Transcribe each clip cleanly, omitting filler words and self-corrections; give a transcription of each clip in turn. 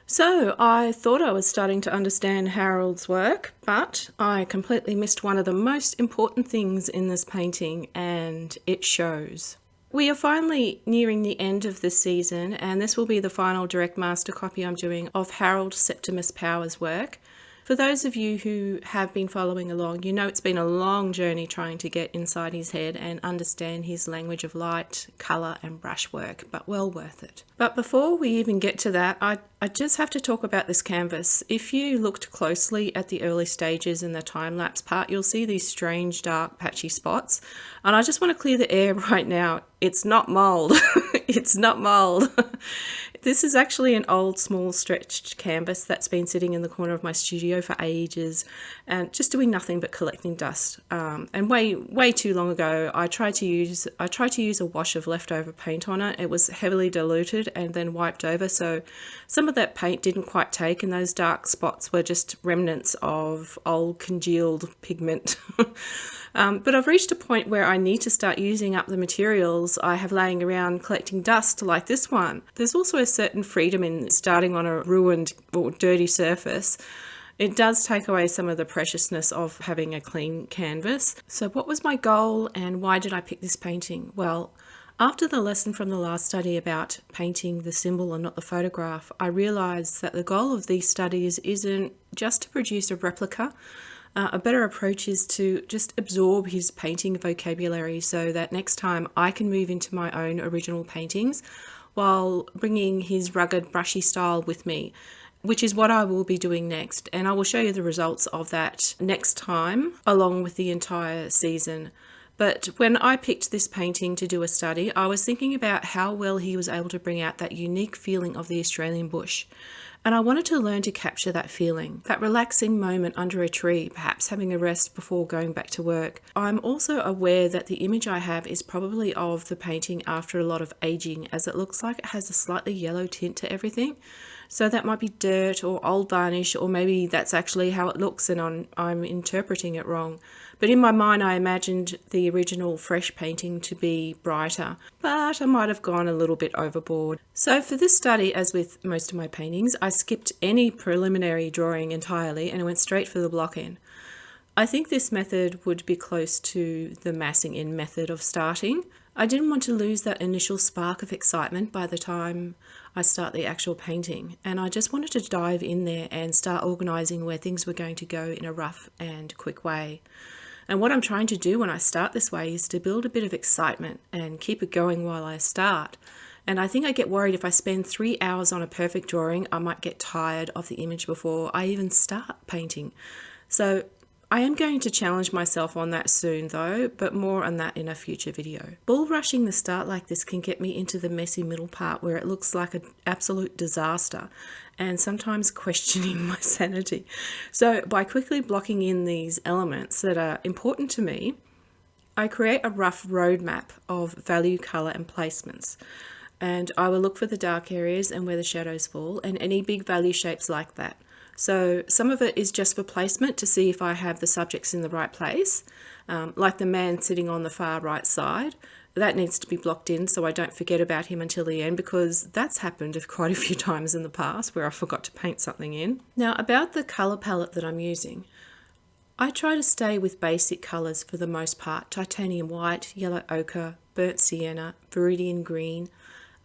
So I thought I was starting to understand Harold's work, but I completely missed one of the most important things in this painting, and it shows. We are finally nearing the end of this season, and this will be the final direct master copy I'm doing of Harold Septimus Power's work. For those of you who have been following along, you know it's been a long journey trying to get inside his head and understand his language of light, colour and brushwork, but well worth it. But before we even get to that, I just have to talk about this canvas. If you looked closely at the early stages in the time-lapse part, you'll see these strange dark patchy spots. And I just want to clear the air right now. It's not mould. It's not mould. This is actually an old small stretched canvas that's been sitting in the corner of my studio for ages and just doing nothing but collecting dust. And way too long ago I tried to use a wash of leftover paint on it. It was heavily diluted and then wiped over, so some of that paint didn't quite take, and those dark spots were just remnants of old congealed pigment. But I've reached a point where I need to start using up the materials I have laying around collecting dust like this one. There's also a certain freedom in starting on a ruined or dirty surface. It does take away some of the preciousness of having a clean canvas. So what was my goal and why did I pick this painting? Well, after the lesson from the last study about painting the symbol and not the photograph, I realised that the goal of these studies isn't just to produce a replica. A better approach is to just absorb his painting vocabulary so that next time I can move into my own original paintings while bringing his rugged, brushy style with me, which is what I will be doing next. And I will show you the results of that next time, along with the entire season. But when I picked this painting to do a study, I was thinking about how well he was able to bring out that unique feeling of the Australian bush. And I wanted to learn to capture that feeling, that relaxing moment under a tree, perhaps having a rest before going back to work. I'm also aware that the image I have is probably of the painting after a lot of aging, as it looks like it has a slightly yellow tint to everything. So that might be dirt or old varnish, or maybe that's actually how it looks and I'm interpreting it wrong. But in my mind I imagined the original fresh painting to be brighter, but I might have gone a little bit overboard. So for this study, as with most of my paintings, I skipped any preliminary drawing entirely and went straight for the block in. I think this method would be close to the massing in method of starting. I didn't want to lose that initial spark of excitement by the time I start the actual painting, and I just wanted to dive in there and start organising where things were going to go in a rough and quick way. And what I'm trying to do when I start this way is to build a bit of excitement and keep it going while I start. And I think I get worried if I spend 3 hours on a perfect drawing, I might get tired of the image before I even start painting. So I am going to challenge myself on that soon though, but more on that in a future video. Bull rushing the start like this can get me into the messy middle part where it looks like an absolute disaster and sometimes questioning my sanity. So by quickly blocking in these elements that are important to me, I create a rough roadmap of value, colour and placements. And I will look for the dark areas and where the shadows fall and any big value shapes like that. So some of it is just for placement to see if I have the subjects in the right place, like the man sitting on the far right side. That needs to be blocked in so I don't forget about him until the end, because that's happened quite a few times in the past where I forgot to paint something in. Now about the colour palette that I'm using, I try to stay with basic colours for the most part: titanium white, yellow ochre, burnt sienna, viridian green,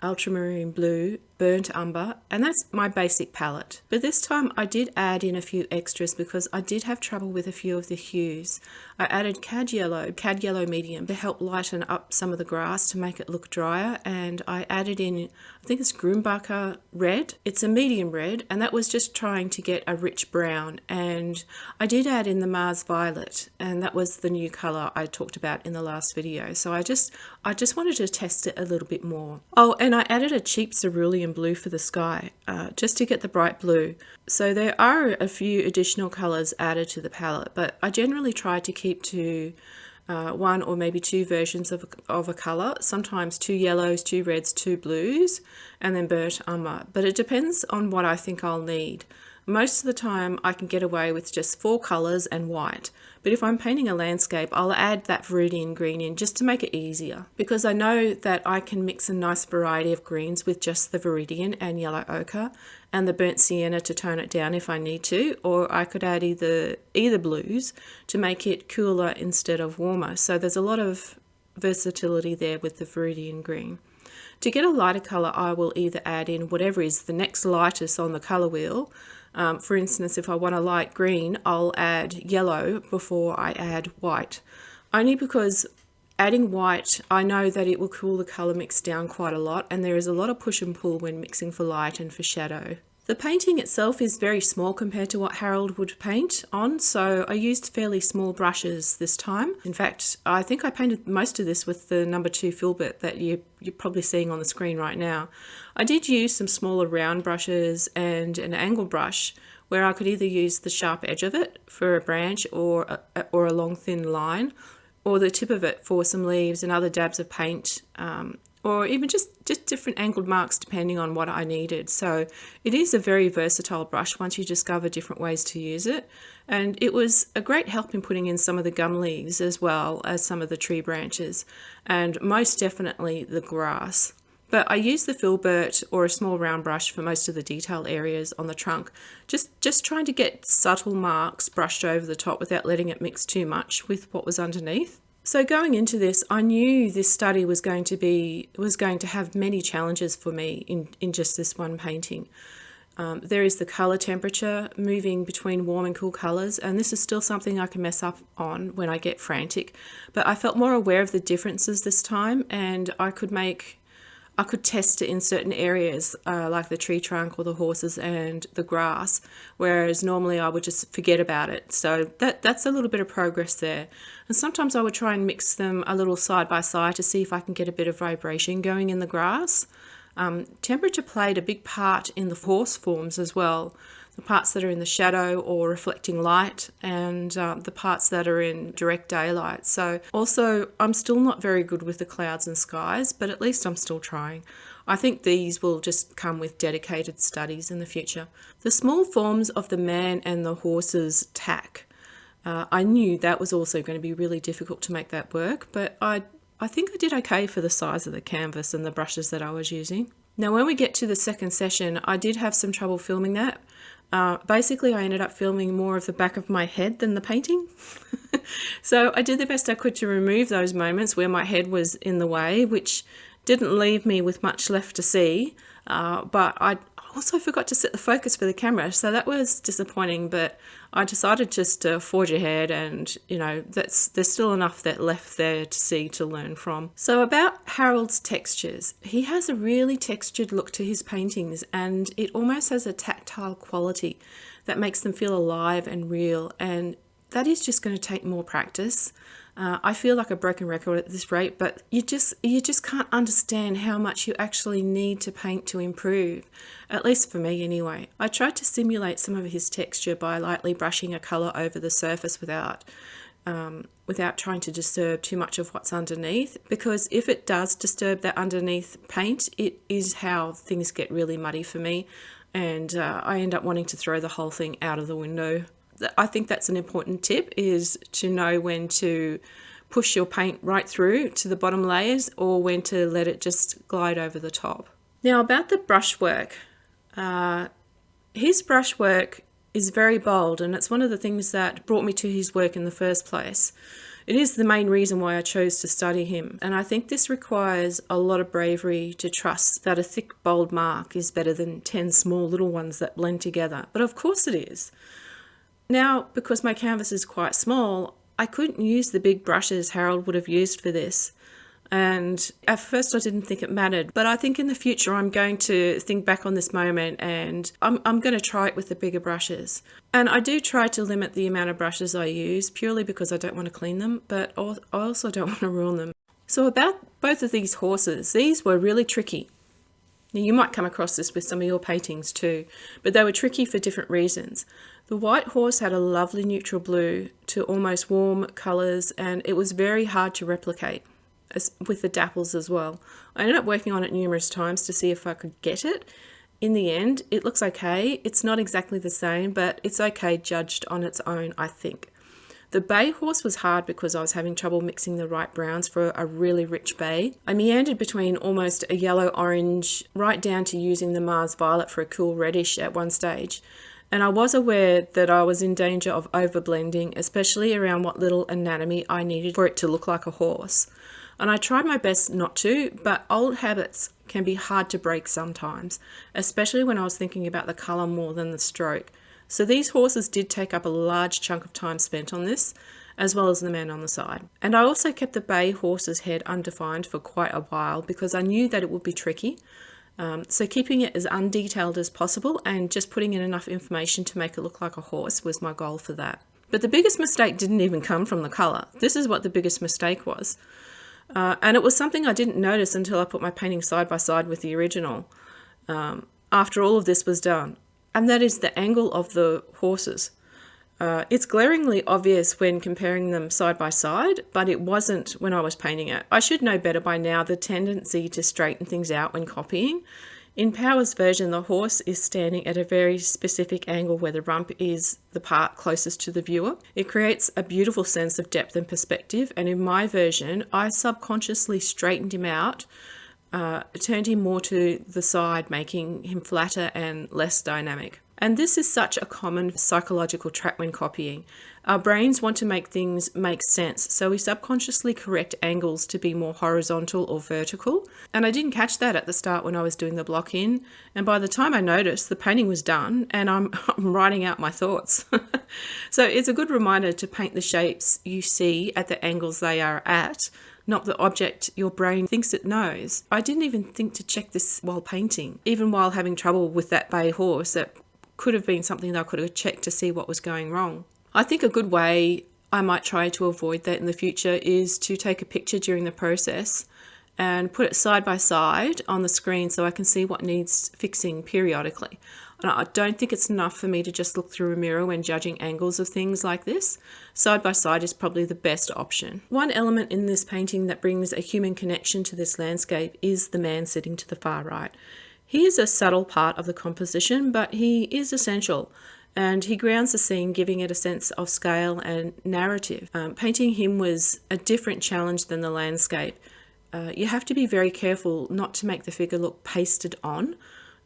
ultramarine blue, burnt umber, and that's my basic palette. But this time I did add in a few extras because I did have trouble with a few of the hues. I added cad yellow medium to help lighten up some of the grass to make it look drier, and I added in, I think it's Grumbacher red. It's a medium red, and that was just trying to get a rich brown. And I did add in the Mars violet, and that was the new colour I talked about in the last video. So I just wanted to test it a little bit more. Oh, and I added a cheap cerulean blue for the sky, just to get the bright blue. So there are a few additional colours added to the palette, but I generally try to keep to one or maybe two versions of a colour, sometimes 2 yellows, 2 reds, 2 blues, and then burnt umber. But it depends on what I think I'll need. most of the time I can get away with just 4 colours and white. But if I'm painting a landscape, I'll add that viridian green in just to make it easier, because I know that I can mix a nice variety of greens with just the viridian and yellow ochre and the burnt sienna to tone it down if I need to, or I could add either blues to make it cooler instead of warmer. So there's a lot of versatility there with the viridian green. To get a lighter colour, I will either add in whatever is the next lightest on the colour wheel. For instance, if I want a light green, I'll add yellow before I add white. Only because adding white, I know that it will cool the colour mix down quite a lot, and there is a lot of push and pull when mixing for light and for shadow. The painting itself is very small compared to what Harold would paint on, so I used fairly small brushes this time. In fact, I think I painted most of this with the number 2 filbert that you're probably seeing on the screen right now. I did use some smaller round brushes and an angle brush where I could either use the sharp edge of it for a branch or a long thin line, or the tip of it for some leaves and other dabs of paint, or even just different angled marks depending on what I needed. So it is a very versatile brush once you discover different ways to use it. And it was a great help in putting in some of the gum leaves as well as some of the tree branches, and most definitely the grass. But I used the filbert or a small round brush for most of the detail areas on the trunk, just trying to get subtle marks brushed over the top without letting it mix too much with what was underneath. So going into this, I knew this study was going to have many challenges for me in just this one painting. There is the colour temperature, moving between warm and cool colours, and this is still something I can mess up on when I get frantic. But I felt more aware of the differences this time, and I could test it in certain areas, like the tree trunk or the horses and the grass, whereas normally I would just forget about it. So that's a little bit of progress there. And sometimes I would try and mix them a little side by side to see if I can get a bit of vibration going in the grass. Temperature played a big part in the horse forms as well. The parts that are in the shadow or reflecting light, and the parts that are in direct daylight. So also, I'm still not very good with the clouds and skies, but at least I'm still trying. I think these will just come with dedicated studies in the future. The small forms of the man and the horse's tack. I knew that was also going to be really difficult to make that work, but I think I did okay for the size of the canvas and the brushes that I was using. Now, when we get to the second session, I did have some trouble filming that. Basically, I ended up filming more of the back of my head than the painting. So I did the best I could to remove those moments where my head was in the way, which didn't leave me with much left to see. But I also forgot to set the focus for the camera, so that was disappointing, but I decided just to forge ahead, and there's still enough that left there to see, to learn from. So about Harold's textures, he has a really textured look to his paintings, and it almost has a tactile quality that makes them feel alive and real, and that is just going to take more practice. I feel like a broken record at this rate, but you just can't understand how much you actually need to paint to improve, at least for me anyway. I tried to simulate some of his texture by lightly brushing a colour over the surface without trying to disturb too much of what's underneath, because if it does disturb that underneath paint, it is how things get really muddy for me, and I end up wanting to throw the whole thing out of the window. I think that's an important tip, is to know when to push your paint right through to the bottom layers or when to let it just glide over the top. Now about the brushwork. His brushwork is very bold, and it's one of the things that brought me to his work in the first place. It is the main reason why I chose to study him, and I think this requires a lot of bravery to trust that a thick, bold mark is better than 10 small little ones that blend together. But of course it is. Now, because my canvas is quite small, I couldn't use the big brushes Harold would have used for this. And at first I didn't think it mattered, but I think in the future I'm going to think back on this moment, and I'm going to try it with the bigger brushes. And I do try to limit the amount of brushes I use, purely because I don't want to clean them, but I also don't want to ruin them. So about both of these horses, these were really tricky. Now, you might come across this with some of your paintings too, but they were tricky for different reasons. The white horse had a lovely neutral blue to almost warm colours, and it was very hard to replicate, with the dapples as well. I ended up working on it numerous times to see if I could get it, in the end, it looks okay. It's not exactly the same, but it's okay judged on its own, I think. The bay horse was hard because I was having trouble mixing the right browns for a really rich bay. I meandered between almost a yellow-orange right down to using the Mars Violet for a cool reddish at one stage. And I was aware that I was in danger of overblending, especially around what little anatomy I needed for it to look like a horse. And I tried my best not to, but old habits can be hard to break sometimes, especially when I was thinking about the colour more than the stroke. So these horses did take up a large chunk of time spent on this, as well as the man on the side. And I also kept the bay horse's head undefined for quite a while because I knew that it would be tricky. So keeping it as undetailed as possible and just putting in enough information to make it look like a horse was my goal for that. But the biggest mistake didn't even come from the colour. This is what the biggest mistake was. And it was something I didn't notice until I put my painting side by side with the original after all of this was done. And that is the angle of the horses. It's glaringly obvious when comparing them side by side, but it wasn't when I was painting it. I should know better by now the tendency to straighten things out when copying. In Power's version, the horse is standing at a very specific angle where the rump is the part closest to the viewer. It creates a beautiful sense of depth and perspective, and in my version, I subconsciously straightened him out, turned him more to the side, making him flatter and less dynamic. And this is such a common psychological trap when copying. Our brains want to make things make sense, so we subconsciously correct angles to be more horizontal or vertical. And I didn't catch that at the start when I was doing the block in, and by the time I noticed, the painting was done and I'm writing out my thoughts. So it's a good reminder to paint the shapes you see at the angles they are at, not the object your brain thinks it knows. I didn't even think to check this while painting, even while having trouble with that bay horse. That could have been something that I could have checked to see what was going wrong. I think a good way I might try to avoid that in the future is to take a picture during the process and put it side by side on the screen so I can see what needs fixing periodically. And I don't think it's enough for me to just look through a mirror when judging angles of things like this. Side by side is probably the best option. One element in this painting that brings a human connection to this landscape is the man sitting to the far right. He is a subtle part of the composition, but he is essential, and he grounds the scene, giving it a sense of scale and narrative. Painting him was a different challenge than the landscape. You have to be very careful not to make the figure look pasted on.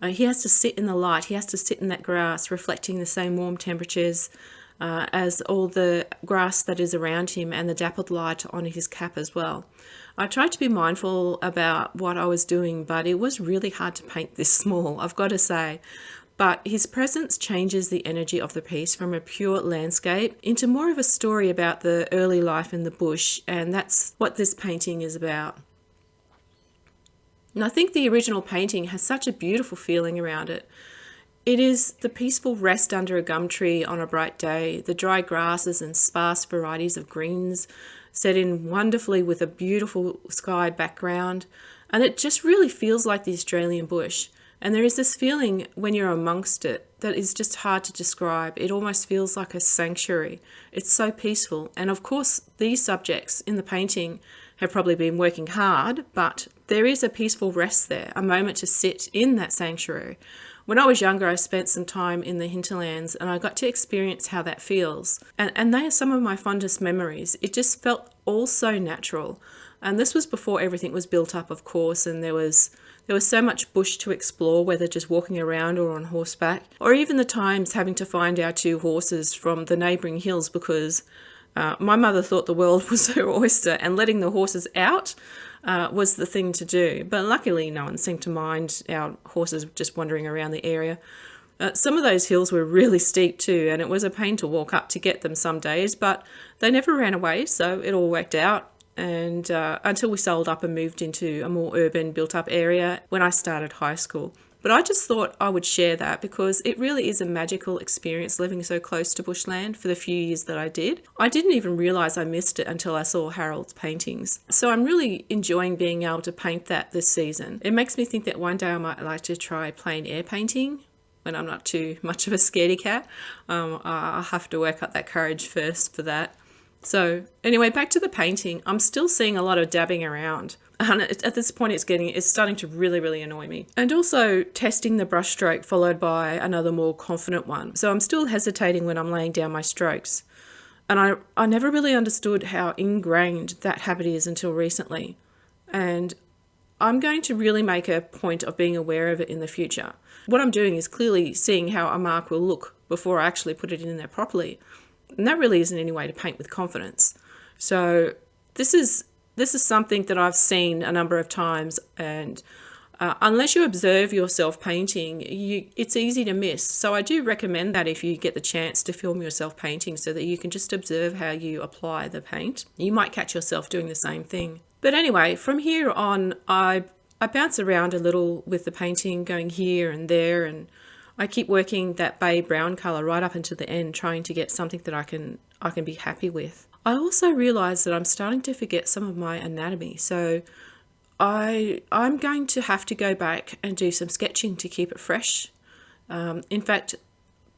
He has to sit in the light, he has to sit in that grass, reflecting the same warm temperatures as all the grass that is around him and the dappled light on his cap as well. I tried to be mindful about what I was doing, but it was really hard to paint this small, I've got to say. But his presence changes the energy of the piece from a pure landscape into more of a story about the early life in the bush, and that's what this painting is about. And I think the original painting has such a beautiful feeling around it. It is the peaceful rest under a gum tree on a bright day, the dry grasses and sparse varieties of greens set in wonderfully with a beautiful sky background, and it just really feels like the Australian bush. And there is this feeling when you're amongst it that is just hard to describe. It almost feels like a sanctuary. It's so peaceful. And of course, these subjects in the painting have probably been working hard, but there is a peaceful rest there, a moment to sit in that sanctuary. When I was younger, I spent some time in the hinterlands and I got to experience how that feels. And they are some of my fondest memories. It just felt all so natural. And this was before everything was built up, of course, and there was so much bush to explore, whether just walking around or on horseback, or even the times having to find our two horses from the neighbouring hills because my mother thought the world was her oyster and letting the horses out was the thing to do. But luckily no one seemed to mind our horses just wandering around the area. Some of those hills were really steep too, and it was a pain to walk up to get them some days, but they never ran away, so it all worked out. And until we sold up and moved into a more urban built-up area when I started high school. But I just thought I would share that because it really is a magical experience living so close to bushland for the few years that I did. I didn't even realise I missed it until I saw Harold's paintings. So I'm really enjoying being able to paint that this season. It makes me think that one day I might like to try plein air painting when I'm not too much of a scaredy cat. I'll have to work up that courage first for that. So anyway, back to the painting. I'm still seeing a lot of dabbing around. And at this point, it's starting to really, really annoy me. And also testing the brush stroke followed by another more confident one. So I'm still hesitating when I'm laying down my strokes. And I never really understood how ingrained that habit is until recently. And I'm going to really make a point of being aware of it in the future. What I'm doing is clearly seeing how a mark will look before I actually put it in there properly. And that really isn't any way to paint with confidence. So this is something that I've seen a number of times, and unless you observe yourself painting, it's easy to miss. So I do recommend that if you get the chance to film yourself painting so that you can just observe how you apply the paint. You might catch yourself doing the same thing. But anyway, from here on, I bounce around a little with the painting, going here and there, and I keep working that bay brown colour right up until the end, trying to get something that I can be happy with. I also realise that I'm starting to forget some of my anatomy, so I'm going to have to go back and do some sketching to keep it fresh. In fact,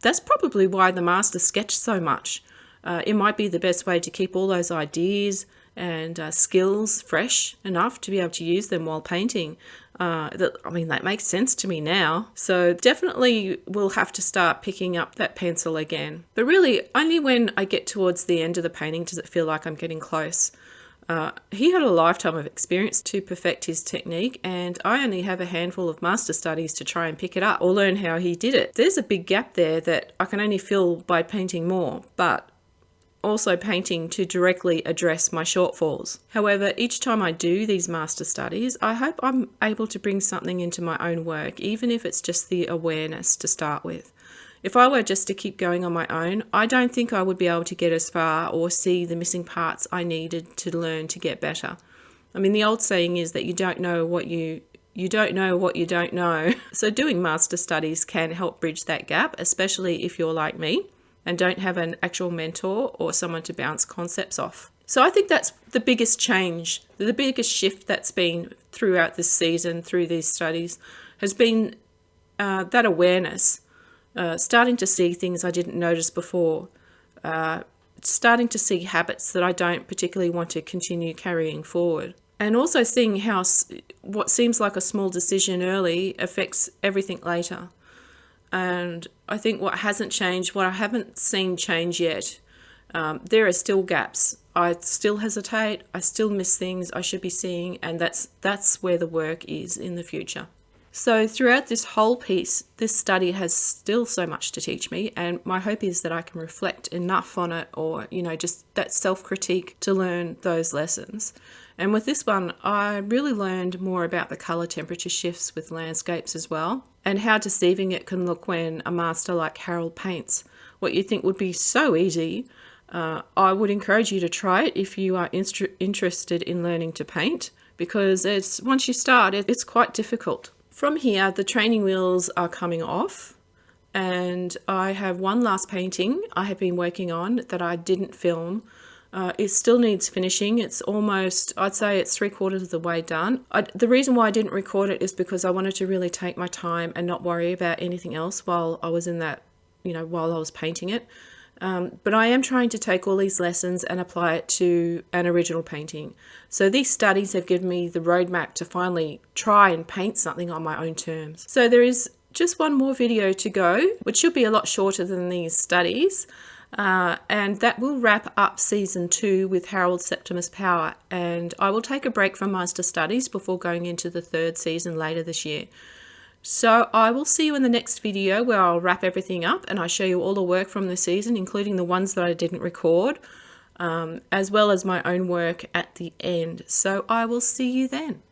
that's probably why the master sketched so much. It might be the best way to keep all those ideas and skills fresh enough to be able to use them while painting. That makes sense to me now. So definitely we'll have to start picking up that pencil again. But really, only when I get towards the end of the painting does it feel like I'm getting close. He had a lifetime of experience to perfect his technique, and I only have a handful of master studies to try and pick it up or learn how he did it. There's a big gap there that I can only fill by painting more, but also painting to directly address my shortfalls. However, each time I do these master studies, I hope I'm able to bring something into my own work, even if it's just the awareness to start with. If I were just to keep going on my own, I don't think I would be able to get as far or see the missing parts I needed to learn to get better. I mean, the old saying is that you don't know what you don't know. So doing master studies can help bridge that gap, especially if you're like me and don't have an actual mentor or someone to bounce concepts off. So I think that's the biggest change, the biggest shift that's been throughout this season, through these studies, has been that awareness, starting to see things I didn't notice before, starting to see habits that I don't particularly want to continue carrying forward. And also seeing how what seems like a small decision early affects everything later. And I think what hasn't changed, what I haven't seen change yet, there are still gaps. I still hesitate, I still miss things I should be seeing, and that's where the work is in the future. So throughout this whole piece, this study has still so much to teach me, and my hope is that I can reflect enough on it, or, just that self-critique to learn those lessons. And with this one, I really learned more about the colour temperature shifts with landscapes as well, and how deceiving it can look when a master like Harold paints. What you think would be so easy, I would encourage you to try it if you are interested in learning to paint, because once you start, it's quite difficult. From here, the training wheels are coming off, and I have one last painting I have been working on that I didn't film. It still needs finishing. It's almost, I'd say it's 3/4 of the way done. The reason why I didn't record it is because I wanted to really take my time and not worry about anything else while I was in that, while I was painting it. But I am trying to take all these lessons and apply it to an original painting. So these studies have given me the roadmap to finally try and paint something on my own terms. So there is just one more video to go, which should be a lot shorter than these studies. And that will wrap up season 2 with Harold Septimus Power. And I will take a break from Master Studies before going into the 3rd season later this year. So I will see you in the next video where I'll wrap everything up and I show you all the work from the season, including the ones that I didn't record, as well as my own work at the end. So I will see you then.